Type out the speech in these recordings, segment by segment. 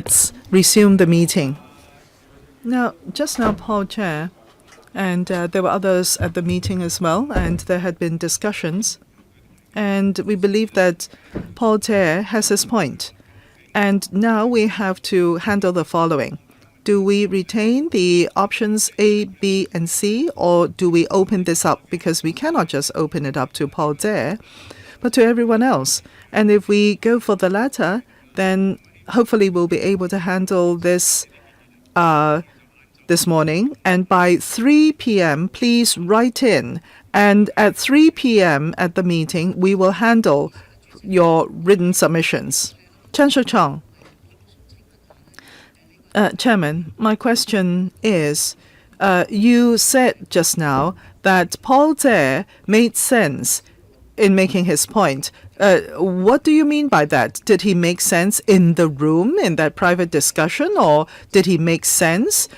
Let's resume the meeting. Now, just now, Paul Chair, and there were others at the meeting as well, and there had been discussions. And we believe that Paul Chair has his point. And now we have to handle the following. Do we retain the options A, B, and C, or do we open this up? Because we cannot just open it up to Paul Chair, but to everyone else. And if we go for the latter, then hopefully we'll be able to handle this this morning. And by 3 p.m., please write in. And at 3 p.m. at the meeting, we will handle your written submissions. Chen Shouchong. Chairman, my question is, you said just now that Paul Tse made sense in making his point. What do you mean by that? Did he make sense in the room, in that private discussion, or did he make sense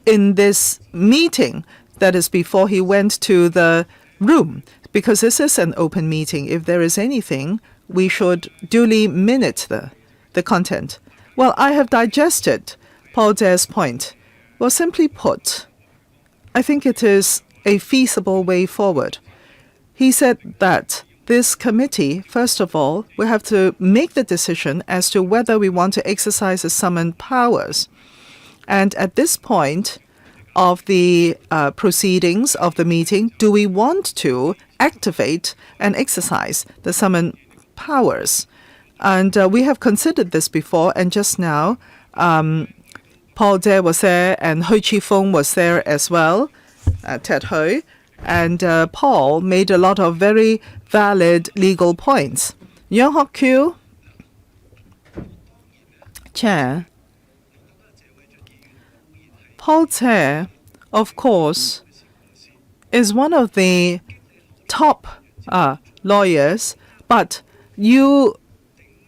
in this meeting, that is before he went to the room? Because this is an open meeting. If there is anything, we should duly minute the content. Well, I have digested Paul Tse's point. Well, simply put, I think it is a feasible way forward. He said that this committee, first of all, will have to make the decision as to whether we want to exercise the summoned powers. And at this point of the proceedings of the meeting, do we want to activate and exercise the summoned powers? And we have considered this before, and just now, Paul Tse was there, and Hui Chi-fung was there as well, Ted Hui. And Paul made a lot of very valid legal points. Yang Hock-kyu, Chair. Paul Tse, of course, is one of the top lawyers, but you,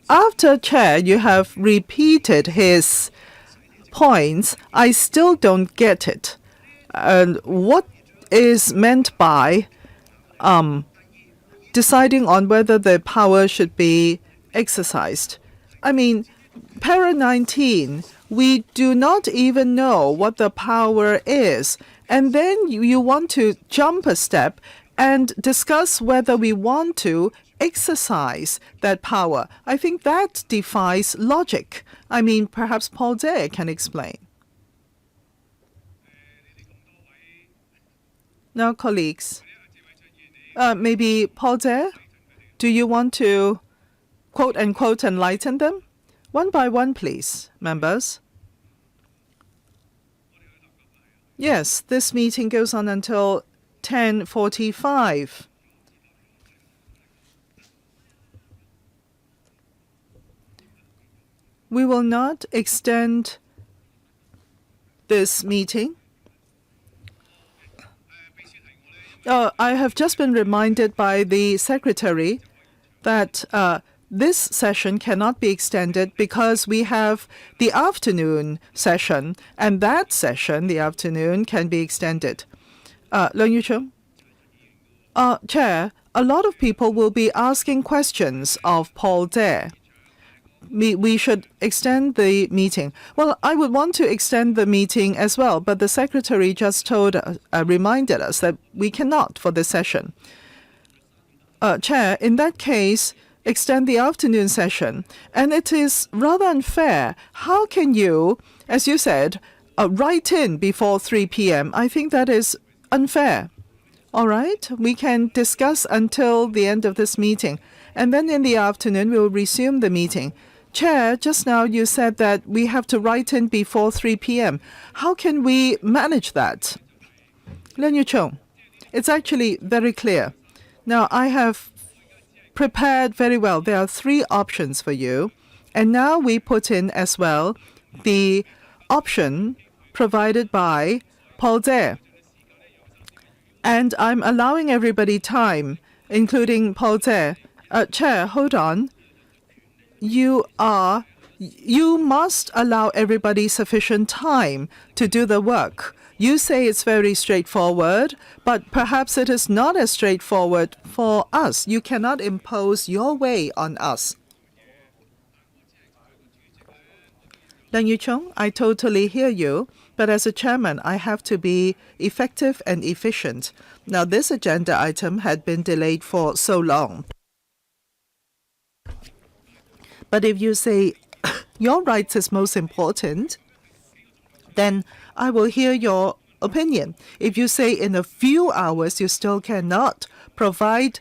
after Chair, you have repeated his points. I still don't get it. And what is meant by deciding on whether the power should be exercised? I mean, para 19, we do not even know what the power is. And then you want to jump a step and discuss whether we want to exercise that power. I think that defies logic. I mean, perhaps Paul Tse can explain. Now, colleagues, maybe Paul Tse, do you want to quote-unquote enlighten them? One by one, please, members. Yes, this meeting goes on until 10:45. We will not extend this meeting. I have just been reminded by the secretary that this session cannot be extended because we have the afternoon session, and that session, the afternoon, can be extended. Leung Yu-chung? Chair, a lot of people will be asking questions of Paul Tse. We should extend the meeting. Well, I would want to extend the meeting as well, but the secretary just reminded us that we cannot for this session. Chair, in that case, extend the afternoon session. And it is rather unfair. How can you, as you said, write in before 3 p.m.? I think that is unfair. All right, we can discuss until the end of this meeting. And then in the afternoon, we will resume the meeting. Chair, just now you said that we have to write in before 3 p.m. How can we manage that? Leung Yu-chung, it's actually very clear. Now, I have prepared very well. There are 3 options for you. And now we put in as well the option provided by Paul Tse. And I'm allowing everybody time, including Paul Tse. Chair, hold on. You must allow everybody sufficient time to do the work. You say it's very straightforward, but perhaps it is not as straightforward for us. You cannot impose your way on us. Leung Yu-chung, I totally hear you, but as a chairman, I have to be effective and efficient. Now, this agenda item had been delayed for so long. But if you say your rights is most important, then I will hear your opinion. If you say in a few hours you still cannot provide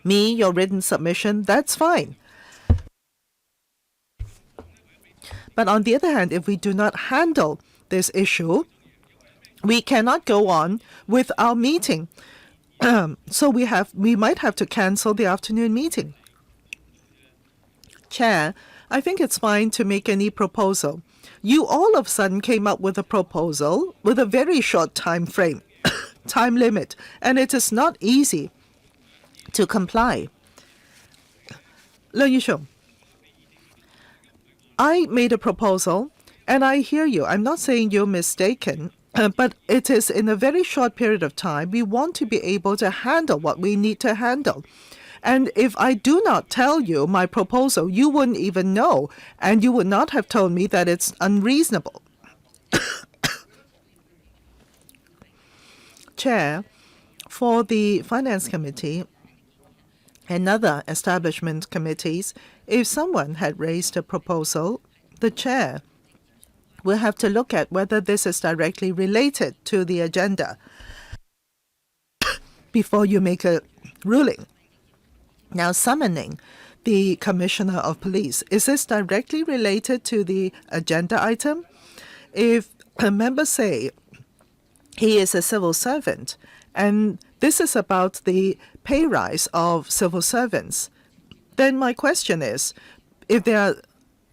me your written submission, that's fine. But on the other hand, if we do not handle this issue, we cannot go on with our meeting. So we might have to cancel the afternoon meeting. Chair, I think it's fine to make any proposal. You all of a sudden came up with a proposal with a very short time frame, time limit, and it is not easy to comply. Leung Yu-chung, I made a proposal, and I hear you. I'm not saying you're mistaken, but it is in a very short period of time. We want to be able to handle what we need to handle. And if I do not tell you my proposal, you wouldn't even know, and you would not have told me that it's unreasonable. Chair, for the Finance Committee and other establishment committees, if someone had raised a proposal, the chair will have to look at whether this is directly related to the agenda before you make a ruling. Now, summoning the Commissioner of Police, is this directly related to the agenda item? If a member say he is a civil servant, and this is about the pay rise of civil servants, then my question is, if there are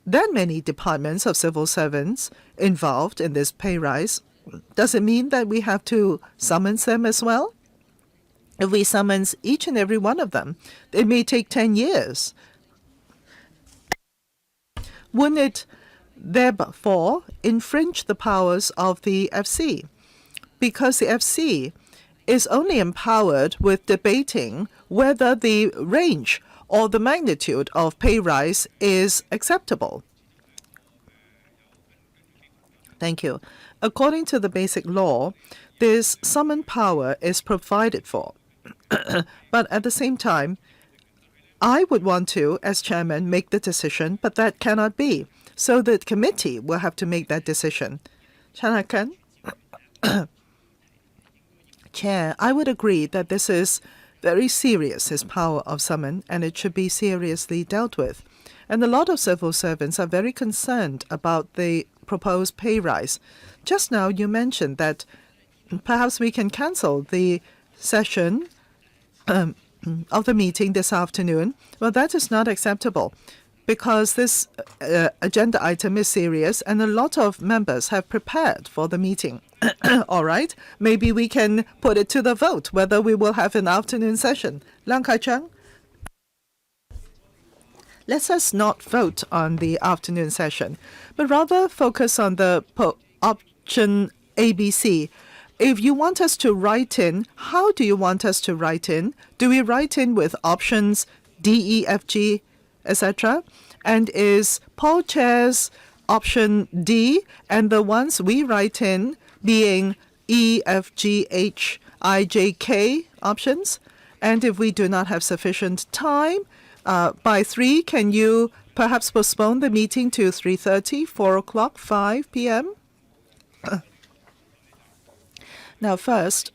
that many departments of civil servants involved in this pay rise, does it mean that we have to summons them as well? If we summons each and every one of them, it may take 10 years. Wouldn't it therefore infringe the powers of the FC? Because the FC is only empowered with debating whether the range or the magnitude of pay rise is acceptable. Thank you. According to the basic law, this summon power is provided for. But at the same time, I would want to, as chairman, make the decision, but that cannot be. So the committee will have to make that decision. Chanakan? Chair, I would agree that this is very serious, his power of summon, and it should be seriously dealt with. And a lot of civil servants are very concerned about the proposed pay rise. Just now you mentioned that perhaps we can cancel the session of the meeting this afternoon. Well, that is not acceptable because this agenda item is serious and a lot of members have prepared for the meeting. All right, maybe we can put it to the vote whether we will have an afternoon session. Lang Kai-cheng? Let us not vote on the afternoon session, but rather focus on the option ABC. If you want us to write in, how do you want us to write in? Do we write in with options D, E, F, G, etc.? And is Paul Chair's option D and the ones we write in being E, F, G, H, I, J, K options? And if we do not have sufficient time, by 3, can you perhaps postpone the meeting to 3:30, 4 o'clock, 5 p.m.? Now first,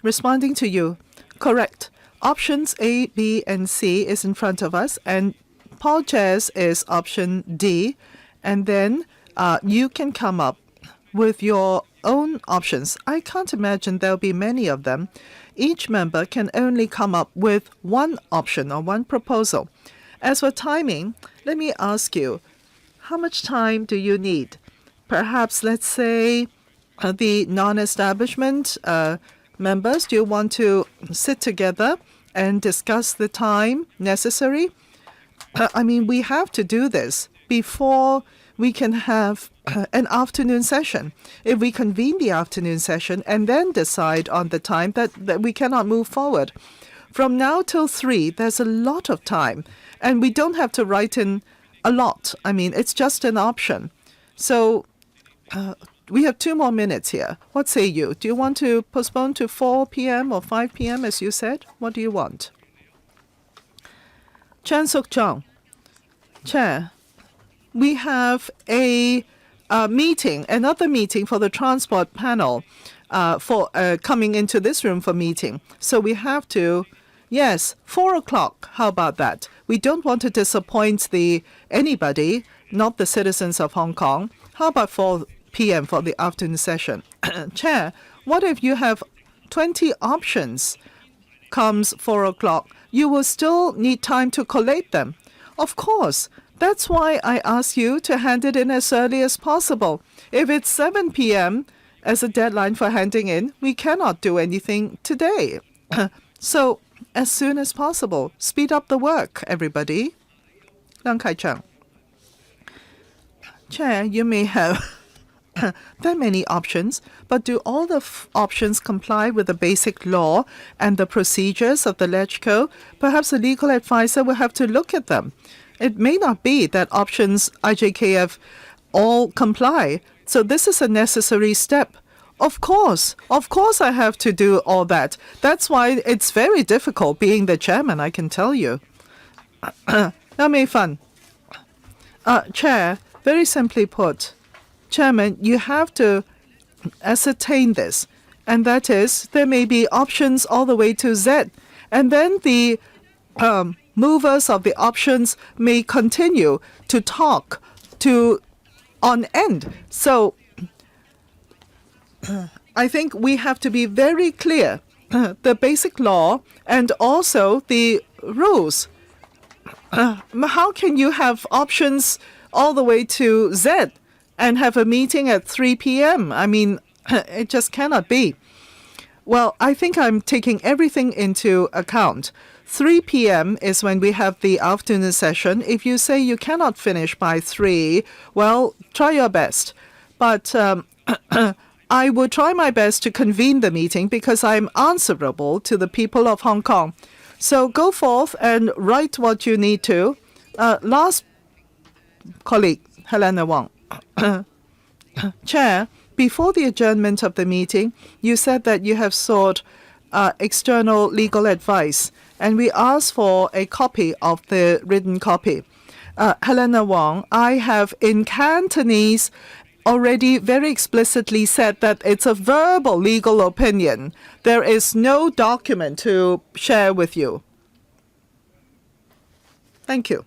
responding to you, correct. Options A, B, and C is in front of us, and Paul Chair's is option D, and then you can come up with your own options. I can't imagine there'll be many of them. Each member can only come up with one option or one proposal. As for timing, let me ask you, how much time do you need? Perhaps, let's say, the non-establishment members, do you want to sit together and discuss the time necessary? I mean, we have to do this before we can have an afternoon session. If we convene the afternoon session and then decide on the time, that we cannot move forward. From now till 3, there's a lot of time, and we don't have to write in a lot. I mean, it's just an option. So we have 2 more minutes here. What say you? Do you want to postpone to 4 p.m. or 5 p.m. as you said? What do you want? Chan Suk-jong, Chair, we have a meeting, another meeting for the transport panel for coming into this room for meeting. So we have to, yes, 4 o'clock. How about that? We don't want to disappoint anybody, not the citizens of Hong Kong. How about 4 p.m. for the afternoon session? Chair, what if you have 20 options comes 4 o'clock? You will still need time to collate them. Of course. That's why I ask you to hand it in as early as possible. If it's 7 p.m. as a deadline for handing in, we cannot do anything today. So, as soon as possible, speed up the work, everybody. Leung Kai-cheng. Chair, you may have there are many options, but do all the options comply with the basic law and the procedures of the LegCo? Perhaps a legal advisor will have to look at them. It may not be that options IJKF all comply. So this is a necessary step. Of course I have to do all that. That's why it's very difficult being the chairman, I can tell you. Now, Mei Fan. Chair, very simply put, Chairman, you have to ascertain this. And that is, there may be options all the way to Z. And then the movers of the options may continue to talk on end. So I think we have to be very clear. The basic law and also the rules. How can you have options all the way to Z and have a meeting at 3 p.m.? I mean, it just cannot be. Well, I think I'm taking everything into account. 3 p.m. is when we have the afternoon session. If you say you cannot finish by 3, well, try your best. But I will try my best to convene the meeting because I'm answerable to the people of Hong Kong. So go forth and write what you need to. Last colleague, Helena Wong. Chair, before the adjournment of the meeting, you said that you have sought external legal advice, and we asked for a copy of the written copy. Helena Wong, I have in Cantonese already very explicitly said that it's a verbal legal opinion. There is no document to share with you. Thank you.